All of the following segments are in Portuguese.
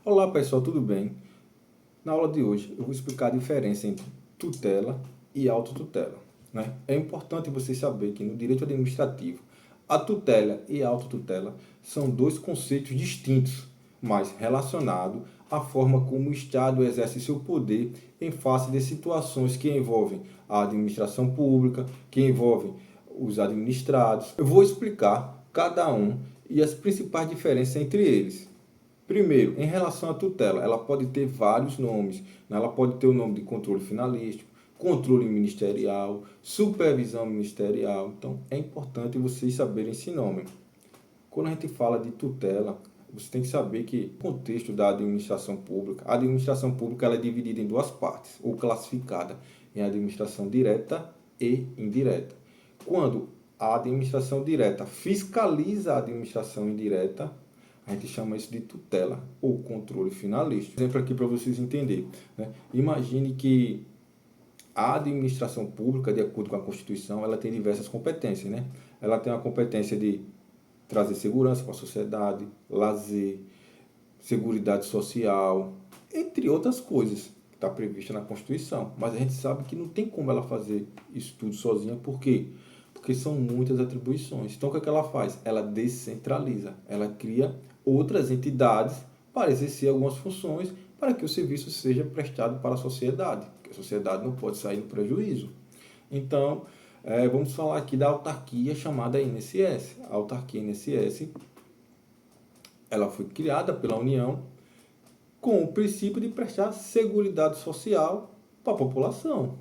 Olá pessoal, tudo bem? Na aula de hoje eu vou explicar a diferença entre tutela e autotutela, né? É importante você saber que no direito administrativo a tutela e a autotutela são dois conceitos distintos, mas relacionados à forma como o Estado exerce seu poder em face de situações que envolvem a administração pública, que envolvem os administrados. Eu vou explicar cada um e as principais diferenças entre eles. Primeiro, em relação à tutela, ela pode ter vários nomes, né? Ela pode ter o nome de controle finalístico, controle ministerial, supervisão ministerial. Então, é importante vocês saberem esse nome. Quando a gente fala de tutela, você tem que saber que no contexto da administração pública, a administração pública ela é dividida em duas partes, ou classificada em administração direta e indireta. Quando a administração direta fiscaliza a administração indireta, a gente chama isso de tutela ou controle finalístico. Exemplo aqui para vocês entenderem, né? Imagine que a administração pública, de acordo com a Constituição, ela tem diversas competências, né? Ela tem a competência de trazer segurança para a sociedade, lazer, seguridade social, entre outras coisas que está prevista na Constituição. Mas a gente sabe que não tem como ela fazer isso tudo sozinha, por quê? Porque são muitas atribuições. Então, o que é que ela faz? Ela descentraliza, ela cria outras entidades para exercer algumas funções para que o serviço seja prestado para a sociedade, porque a sociedade não pode sair no prejuízo. Então, vamos falar aqui da autarquia chamada INSS. A autarquia INSS, ela foi criada pela União com o princípio de prestar seguridade social para a população.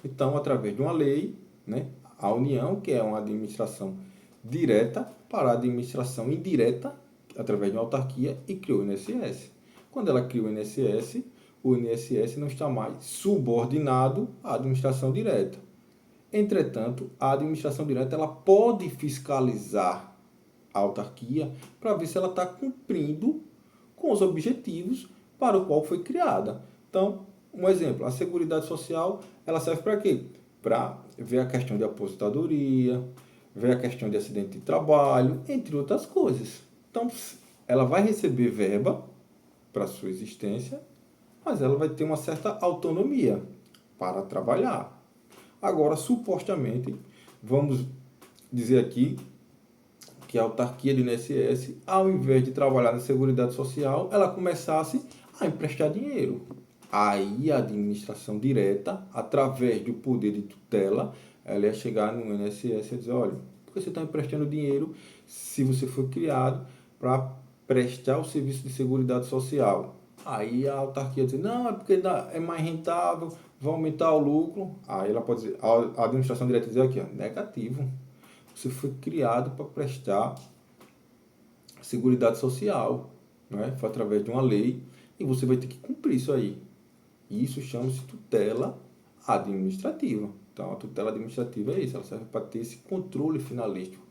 Então, através de uma lei, né, a União, que é uma administração direta, para a administração indireta, através de uma autarquia, e criou o INSS. Quando ela criou o INSS não está mais subordinado à administração direta. Entretanto, a administração direta ela pode fiscalizar a autarquia para ver se ela está cumprindo com os objetivos para o qual foi criada. Então, um exemplo, a Seguridade Social, ela serve para quê? Para ver a questão de aposentadoria, ver a questão de acidente de trabalho, entre outras coisas. Então, ela vai receber verba para sua existência, mas ela vai ter uma certa autonomia para trabalhar. Agora, supostamente, vamos dizer aqui que a autarquia do INSS, ao invés de trabalhar na Seguridade Social, ela começasse a emprestar dinheiro. Aí a administração direta, através do poder de tutela, ela ia chegar no INSS e dizer, olha, por que você está emprestando dinheiro se você foi criado para prestar o serviço de Seguridade Social? Aí a autarquia diz, não, é porque é mais rentável, vai aumentar o lucro. Aí ela pode dizer, a administração direta dizer aqui, ó, negativo. Você foi criado para prestar Seguridade Social, né? Foi através de uma lei e você vai ter que cumprir isso aí. Isso chama-se tutela administrativa. Então, a tutela administrativa é isso, ela serve para ter esse controle finalístico,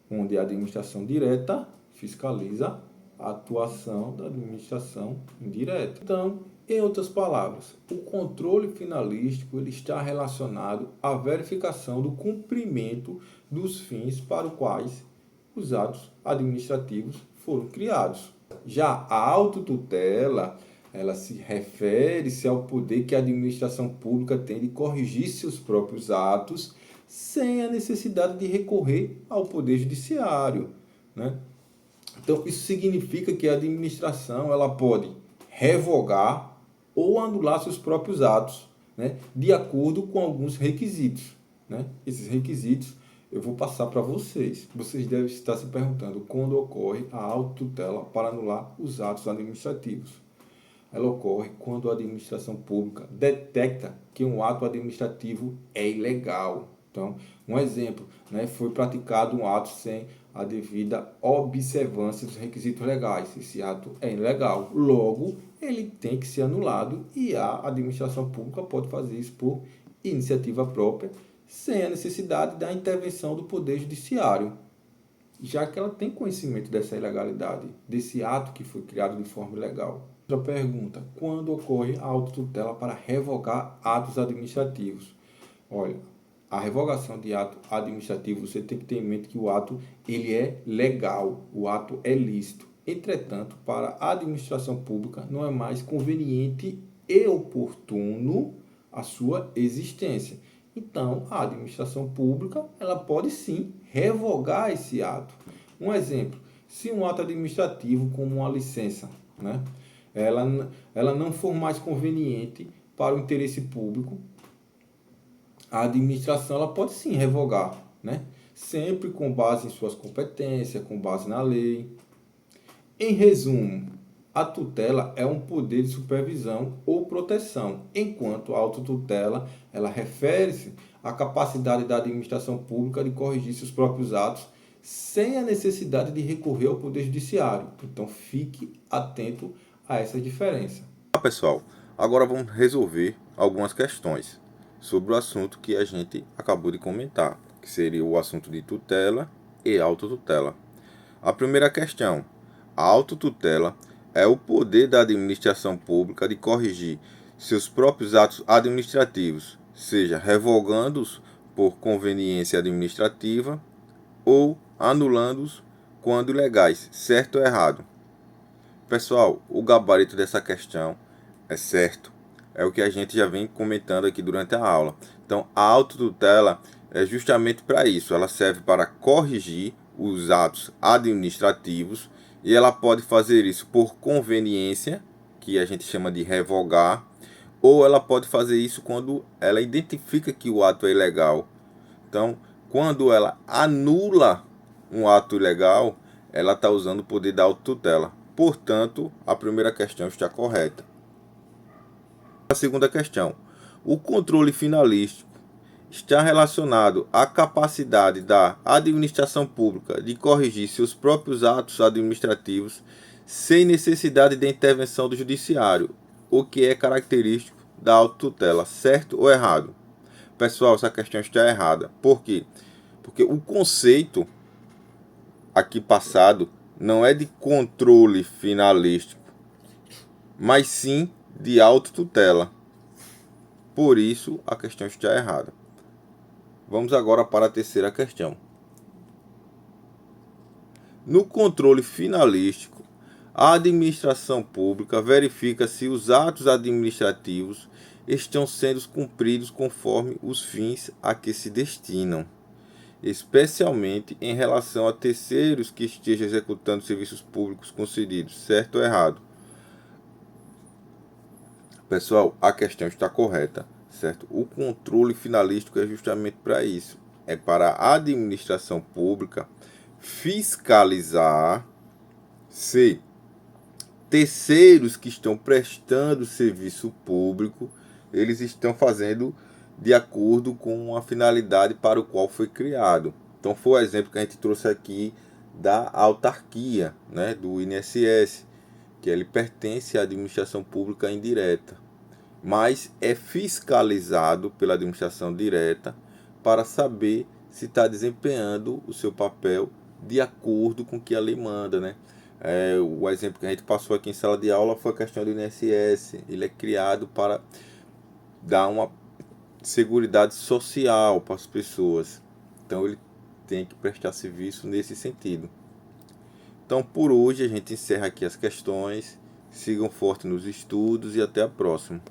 onde a administração direta fiscaliza a atuação da administração indireta. Então, em outras palavras, o controle finalístico ele está relacionado à verificação do cumprimento dos fins para os quais os atos administrativos foram criados. Já a autotutela, ela se refere-se ao poder que a administração pública tem de corrigir seus próprios atos sem a necessidade de recorrer ao poder judiciário, né? Então, isso significa que a administração ela pode revogar ou anular seus próprios atos, né, de acordo com alguns requisitos, né? Esses requisitos eu vou passar para vocês. Vocês devem estar se perguntando quando ocorre a autotutela para anular os atos administrativos. Ela ocorre quando a administração pública detecta que um ato administrativo é ilegal. Então, um exemplo, né, foi praticado um ato sem a devida observância dos requisitos legais. Esse ato é ilegal. Logo, ele tem que ser anulado e a administração pública pode fazer isso por iniciativa própria, sem a necessidade da intervenção do Poder Judiciário, já que ela tem conhecimento dessa ilegalidade, desse ato que foi criado de forma ilegal. Outra pergunta, quando ocorre a autotutela para revogar atos administrativos? Olha, a revogação de ato administrativo, você tem que ter em mente que o ato ele é legal, o ato é lícito. Entretanto, para a administração pública não é mais conveniente e oportuno a sua existência. Então, a administração pública ela pode sim revogar esse ato. Um exemplo, se um ato administrativo como uma licença, né, ela não for mais conveniente para o interesse público, a administração ela pode sim revogar, né? Sempre com base em suas competências, com base na lei. Em resumo, a tutela é um poder de supervisão ou proteção, enquanto a autotutela ela refere-se à capacidade da administração pública de corrigir seus próprios atos sem a necessidade de recorrer ao poder judiciário. Então fique atento a essa diferença. Pessoal, agora vamos resolver algumas questões sobre o assunto que a gente acabou de comentar, que seria o assunto de tutela e autotutela. A primeira questão: a autotutela é o poder da administração pública de corrigir seus próprios atos administrativos, seja revogando-os por conveniência administrativa ou anulando-os quando ilegais, certo ou errado? Pessoal, o gabarito dessa questão é certo. É o que a gente já vem comentando aqui durante a aula. Então, a autotutela é justamente para isso. Ela serve para corrigir os atos administrativos e ela pode fazer isso por conveniência, que a gente chama de revogar, ou ela pode fazer isso quando ela identifica que o ato é ilegal. Então, quando ela anula um ato ilegal, ela está usando o poder da autotutela. Portanto, a primeira questão está correta. A segunda questão: o controle finalístico está relacionado à capacidade da administração pública de corrigir seus próprios atos administrativos sem necessidade de intervenção do judiciário, o que é característico da autotutela, certo ou errado? Pessoal, essa questão está errada. Por quê? Porque o conceito aqui passado não é de controle finalístico, mas sim de autotutela. Por isso, a questão está errada. Vamos agora para a terceira questão. No controle finalístico, a administração pública verifica se os atos administrativos estão sendo cumpridos conforme os fins a que se destinam, especialmente em relação a terceiros que estejam executando serviços públicos concedidos, certo ou errado? Pessoal, a questão está correta, certo? O controle finalístico é justamente para isso. É para a administração pública fiscalizar se terceiros que estão prestando serviço público, eles estão fazendo de acordo com a finalidade para o qual foi criado. Então foi o exemplo que a gente trouxe aqui da autarquia, né, do INSS, que ele pertence à administração pública indireta, mas é fiscalizado pela administração direta para saber se está desempenhando o seu papel de acordo com o que a lei manda, né? O exemplo que a gente passou aqui em sala de aula foi a questão do INSS. Ele é criado para dar uma seguridade social para as pessoas. Então ele tem que prestar serviço nesse sentido. Então, por hoje, a gente encerra aqui as questões. Sigam forte nos estudos e até a próxima.